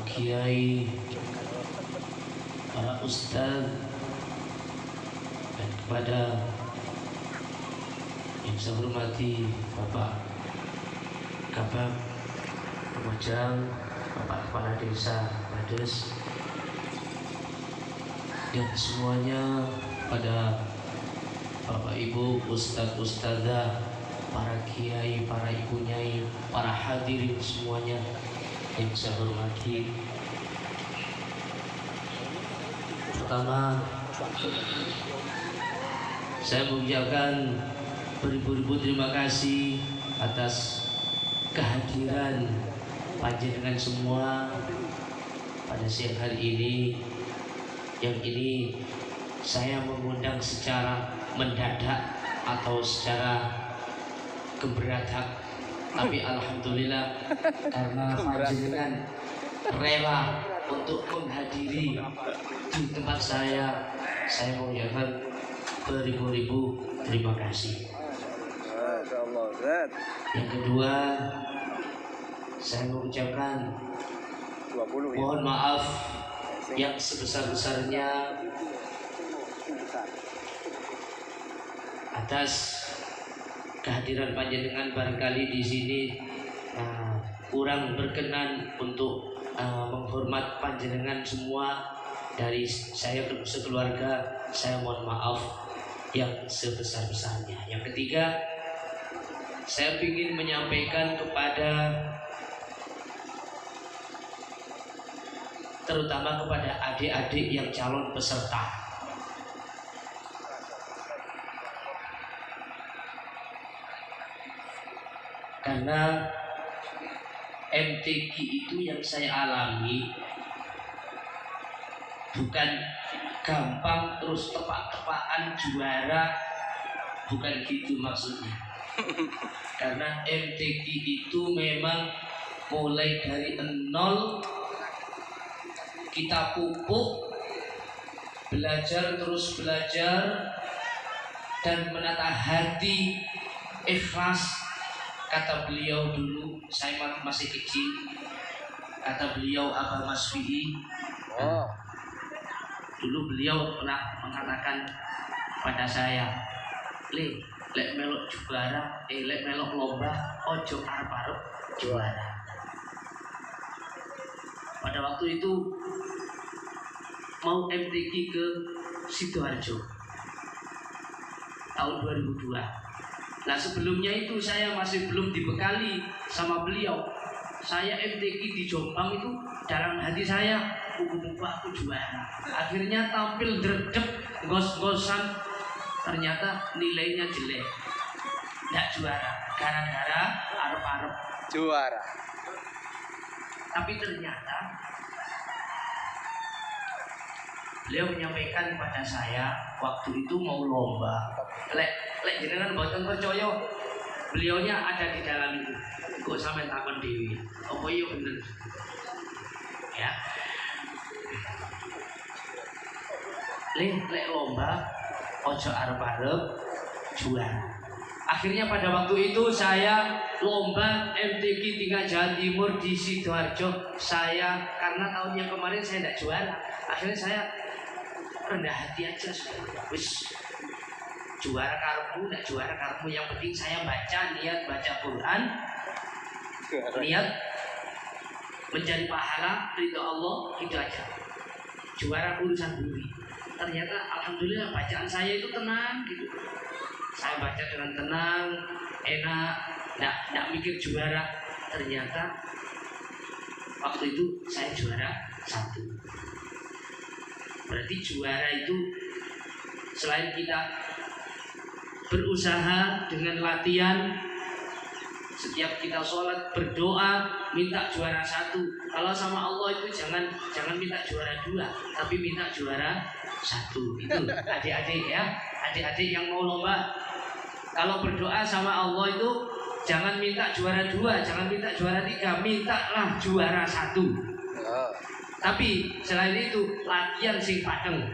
kiai, para ustadz, dan kepada yang saya hormati Bapak Kabak Lumajang, Bapak Kepala Desa Bades, dan semuanya pada Bapak Ibu, Ustadz Ustadzah, para kiai, para ibu nyai, para hadirin semuanya yang saya hormati. Pertama, saya mengucapkan beribu-ribu terima kasih atas kehadiran panjenengan semua pada siang hari ini. Yang ini saya mengundang secara mendadak atau secara keberatan, tapi alhamdulillah karena panjenengan rela untuk menghadiri di tempat saya mengucapkan beribu-ribu terima kasih. Yang kedua, saya mengucapkan mohon maaf yang sebesar-besarnya atas kehadiran panjenengan barangkali di sini kurang berkenan untuk menghormat panjenengan semua. Dari saya sekeluarga, saya mohon maaf yang sebesar-besarnya. Yang ketiga, saya ingin menyampaikan kepada terutama kepada adik-adik yang calon peserta. Karena MTQ itu yang saya alami bukan gampang terus tepak-tepakan juara, bukan gitu maksudnya. Karena MTQ itu memang mulai dari nol, kita pupuk, belajar terus belajar, dan menata hati ikhlas. Kata beliau dulu, saya masih kecil, kata beliau Abah Masfi'i, dulu beliau pernah mengatakan pada saya, lek melok juara, lek melok lomba, ojo arep-arep juara. Pada waktu itu mau MTQ ke Sidoarjo tahun 2002. Nah sebelumnya itu saya masih belum dibekali sama beliau. Saya MTQ di Jombang itu dalam hati saya, muka-muka aku juara. Akhirnya tampil dredeg, gos-gosan, ternyata nilainya jelek, nggak juara. Gara-gara arep-arep juara. Tapi ternyata beliau menyampaikan kepada saya waktu itu mau lomba. Lek jenengan boten percaya, beliaunya ada di dalam itu. Kok sampai takon dewi, apa iya bener? Ya. Lek lomba, ojo arep-arep juara. Akhirnya pada waktu itu saya lomba MTQ tingkat Jawa Timur di Sidoarjo. Saya karena tahun yang kemarin saya tidak juara, akhirnya saya rendah hati aja sudah. Wis juara karepmu, tidak juara karepmu, yang penting saya niat baca Quran, niat mencari pahala ridho Allah, itu aja. Juara urusan bumi. Ternyata alhamdulillah bacaan saya itu tenang gitu. Saya baca dengan tenang, enak, tidak mikir juara. Ternyata waktu itu saya juara 1. Berarti juara itu selain kita berusaha dengan latihan, setiap kita sholat berdoa minta juara 1. Kalau sama Allah itu jangan minta juara 2, tapi minta juara 1. Itu adik-adik ya, adik-adik yang mau lomba, kalau berdoa sama Allah itu jangan minta juara 2, jangan minta juara 3, mintalah juara 1. Tapi selain itu latihan sing padeng.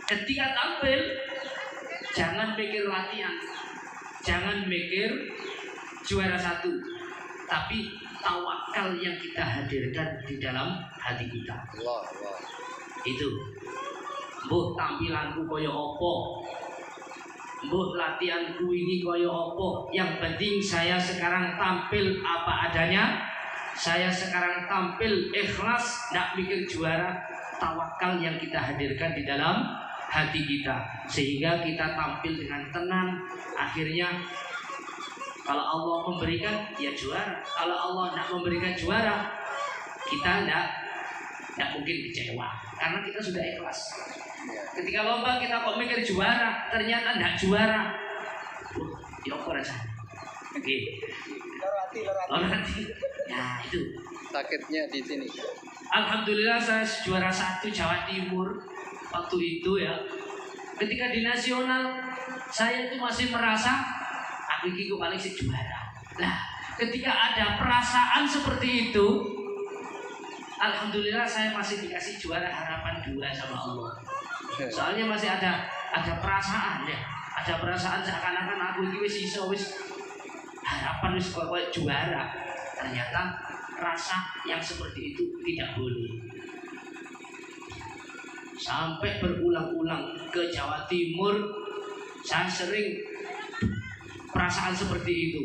Ketika tampil jangan mikir latihan, jangan mikir juara 1, tapi tawakal yang kita hadirkan di dalam hati kita. Itu. Mbok tampilanku kaya apa? Mbok latihanku ini kaya apa? Yang penting saya sekarang tampil apa adanya. Saya sekarang tampil ikhlas, tidak mikir juara. Tawakal yang kita hadirkan di dalam hati kita, sehingga kita tampil dengan tenang. Akhirnya kalau Allah memberikan, ya juara. Kalau Allah tidak memberikan juara, kita tidak mungkin kecewa, karena kita sudah ikhlas. Ketika lomba kita kok mikir juara, ternyata tidak juara, ya apa rasanya? Oke. Lorati. Ya itu. Sakitnya di sini. Alhamdulillah saya juara 1 Jawa Timur waktu itu ya. Ketika di nasional saya itu masih merasa aku ini paling si juara. Nah, ketika ada perasaan seperti itu, alhamdulillah saya masih dikasih juara harapan 2 sama Allah. Soalnya masih ada perasaan ya, ada perasaan seakan-akan aku ini wis iso wis harapan wis koyo juara. Ternyata rasa yang seperti itu tidak boleh. Sampai berulang-ulang ke Jawa Timur, saya sering perasaan seperti itu.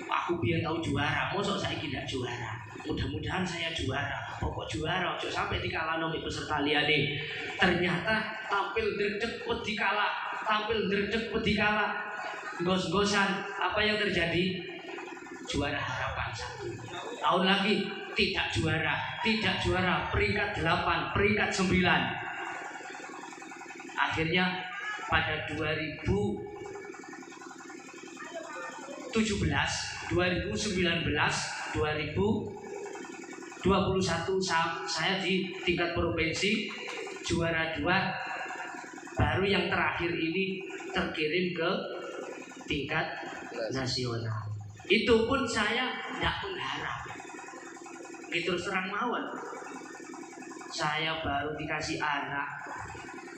Aku biar tahu juara, mosok saya tidak juara. Mudah-mudahan saya juara. Pokok juara, ojo sampai dikalahno peserta liyane. Ternyata tampil dredeg wedi kalah, tampil dredeg wedi kalah. Gos-gosan, apa yang terjadi? Juara harapan 1. Tahun lagi tidak juara, peringkat 8, peringkat 9. Akhirnya pada 2017, 2019, 2021 saya di tingkat provinsi juara 2. Baru yang terakhir ini terkirim ke tingkat nasional. Itu pun saya tidak mengharap. Terus terang mawon. Saya baru dikasih anak.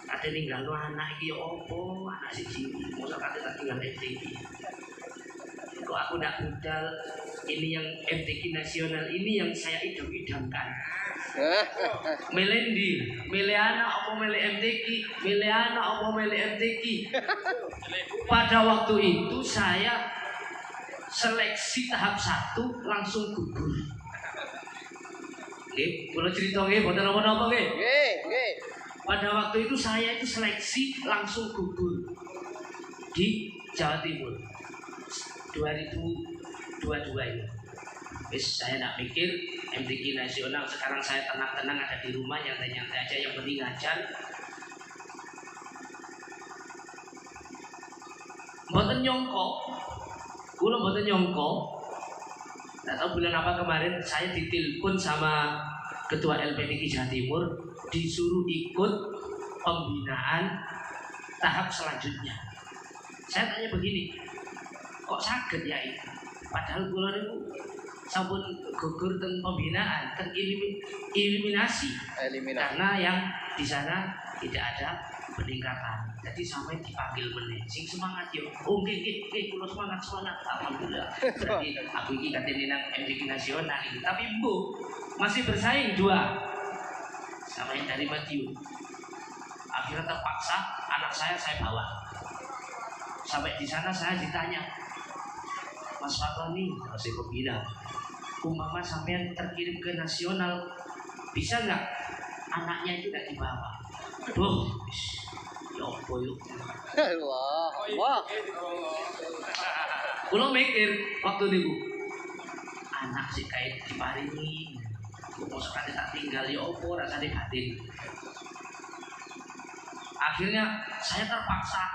Ada ninggal anak iki opo, anak siji. Mosok kate tak tinggal MTQ. Kok aku ndak budal, ini yang MTQ nasional ini yang saya idam-idamkan. Melendi, milih anak apa milih MTQ, milih anak apa milih MTQ. Pada waktu itu saya seleksi tahap 1 langsung gugur. Nggih, kula crita nggih, mboten napa-napa nggih. Nggih. Pada waktu itu saya itu seleksi langsung gugur di Jawa Timur 2022 ini. Wis saya nak mikir MTQ nasional, sekarang saya tenang-tenang ada di rumah, nyantai-nyantai aja, yang penting ngajar. Mboten nyongko, kula mboten nyongko. Nggak tahu bulan apa kemarin saya ditelepon sama Ketua LPDQ Jawa Timur, disuruh ikut pembinaan tahap selanjutnya. Saya tanya begini, kok sakit ya ini? Padahal kula niku sampun gugur teng pembinaan, teng eliminasi. Karena yang di sana tidak ada peningkatan. Jadi sampai dipanggil meneh. Sing semangat yo. Oh nggih, kula semangat. Alhamdulillah. Berarti aku iki katene nang MTQ nasional ini. Tapi Bu, masih bersaing 2 sama yang dari Madiun. Akhirnya terpaksa anak saya bawa. Sampai di sana saya ditanya, Mas Fatoni, masih pembina, umpama sampean terkirim ke nasional, bisa nggak anaknya itu nggak dibawa? Aduh, ya apa yuk? Wah. Kulo mikir waktu itu, anak sih kayak diparingi, mau sekali tak tinggal ya apa rasanya batin. Akhirnya saya terpaksa,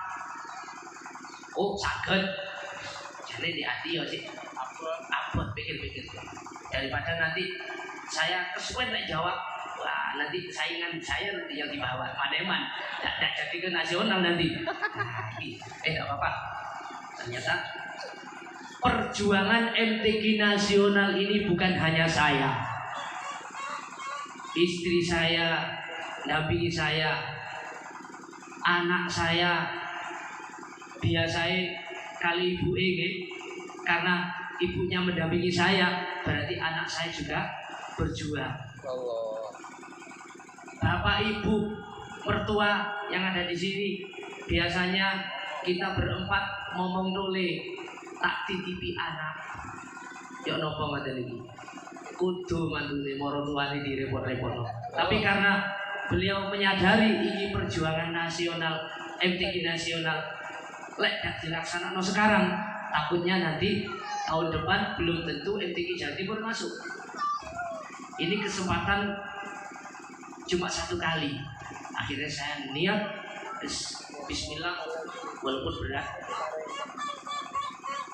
sakit. Jadi di hati ya sih, abot pikir-pikir. Daripada nanti saya kesuwen tak jawab, wah nanti saingan saya nanti yang dibawa Maneman, tidak jadi ke nasional nanti. Nggak apa-apa. Ternyata perjuangan MTQ nasional ini bukan hanya saya, istri saya, dampingi saya, anak saya, biasanya kali ibu ini, karena ibunya mendampingi saya, berarti anak saya juga berjuang. Allah. Bapak ibu mertua yang ada di sini, biasanya kita berempat ngomong nole tak titipi anak. Ya nopo ngoten iki. Kudu mantune moro tuane direpot-repotno. Tapi karena beliau menyadari ini perjuangan nasional, MTQ nasional, lek gak dilaksanakan sekarang, takutnya nanti tahun depan belum tentu MTQ Jawa Timur masuk. Ini kesempatan cuma satu kali. Akhirnya saya niat bismillah, walaupun berat,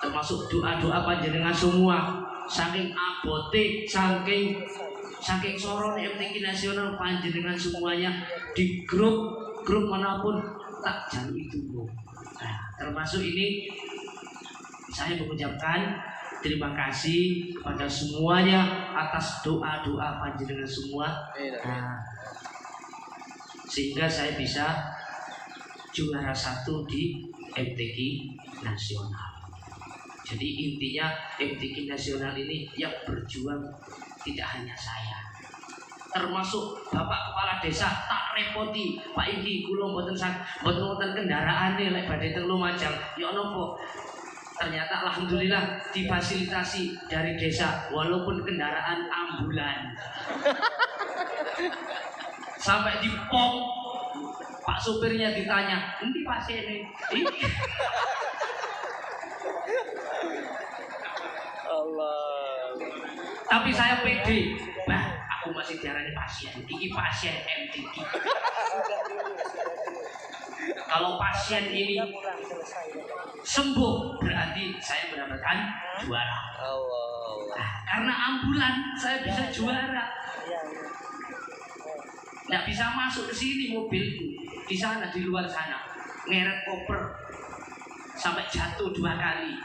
termasuk doa-doa panjenengan semua, saking abote, saking soron MTQ nasional panjenengan semuanya di grup manapun tak jalui tunggu. Nah, termasuk ini saya mengucapkan terima kasih kepada semuanya atas doa-doa panjenengan semua. Nah, sehingga saya bisa juara 1 di MTQ nasional. Jadi intinya MTQ nasional ini yang berjuang tidak hanya saya, termasuk Bapak Kepala Desa tak repoti, Pak iki kula mboten kendaraane lek badhe teng Lumajang ya napa. Ternyata alhamdulillah difasilitasi dari desa walaupun kendaraan ambulan. Sampai di pom Pak supirnya ditanya, "Endi pasiene?" Allah. Tapi saya pede. Nah, aku masih diarani pasien. Iki pasien MTQ. Kalau pasien ini sembuh berarti saya mendapatkan juara. Allah. Nah, karena ambulan saya bisa juara. Nggak bisa masuk ke sini mobilku, di sana di luar sana ngeret koper sampai jatuh 2 kali.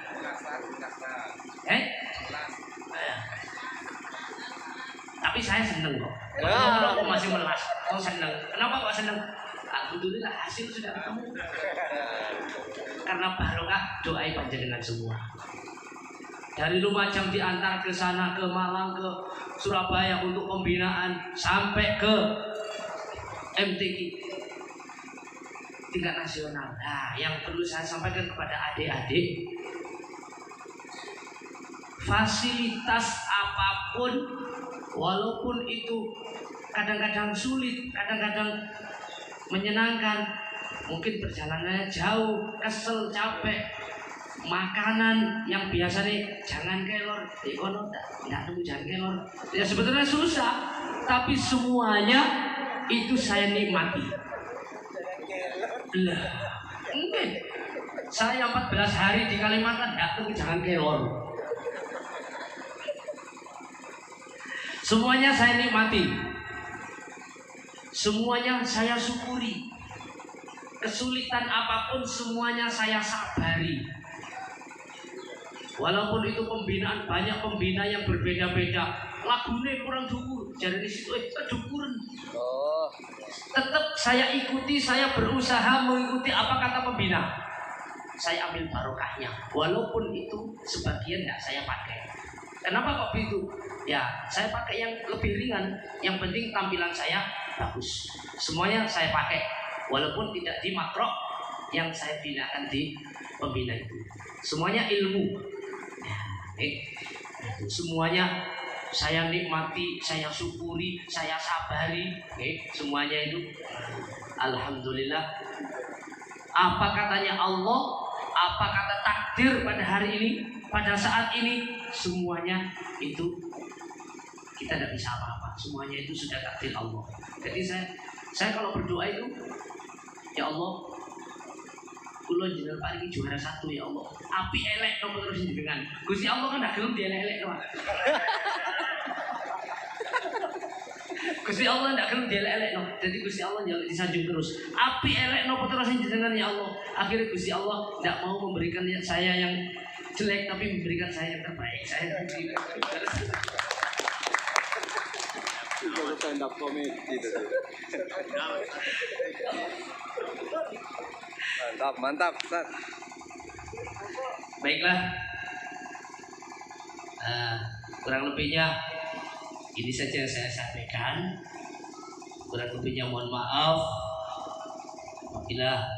Tapi saya seneng kok. Kok masih melas. Kok seneng? Kenapa kok seneng? Alhamdulillah hasil sudah ketemu. Karena barokah doa panjenengan semua. Dari Lumajang diantar ke sana, ke Malang, ke Surabaya untuk pembinaan sampai ke MTQ tingkat nasional. Nah, yang perlu saya sampaikan kepada adik-adik, fasilitas apapun, walaupun itu kadang-kadang sulit, kadang-kadang menyenangkan, mungkin perjalanannya jauh, kesel, capek, makanan yang biasanya jangan kelor, tidak nemu jangan kelor, ya sebetulnya susah, tapi semuanya itu saya nikmati. Lah, mungkin saya 14 hari di Kalimantan tidak nemu jangan kelor. Semuanya saya nikmati, semuanya saya syukuri. Kesulitan apapun semuanya saya sabari. Walaupun itu pembinaan, banyak pembina yang berbeda-beda, lagune kurang dukur, jadi di situ kedukuran. Oh. Tetap saya ikuti, saya berusaha mengikuti apa kata pembina. Saya ambil barokahnya, walaupun itu sebagian tidak saya pakai. Kenapa kok begitu? Ya, saya pakai yang lebih ringan. Yang penting tampilan saya bagus. Semuanya saya pakai, walaupun tidak di makro yang saya binakan di pembina itu. Semuanya ilmu. Semuanya saya nikmati, saya syukuri, saya sabari. Semuanya itu alhamdulillah. Apa katanya Allah, apa kata takdir pada hari ini, pada saat ini, semuanya itu kita tidak bisa apa-apa. Semuanya itu sudah takdir Allah. Jadi saya kalau berdoa itu, ya Allah, kula jenengan paringi juara 1 ya Allah. Api elek nopo terus jenengan. Gusti Allah kan ndak gelem dielek-elek to. Gusti Allah ndak gelem dielek-elek no. Jadi Gusti Allah njaluk disanjung terus. Api elek nopo terus jenengan ya Allah. Akhirnya Gusti Allah ndak mau memberikan saya yang jelek tapi memberikan saya yang terbaik. Saya Itu stand up comedy itu. Mantap, Ustaz. Baiklah. Kurang lebihnya ini saja yang saya sampaikan. Kurang lebihnya mohon maaf. Apabila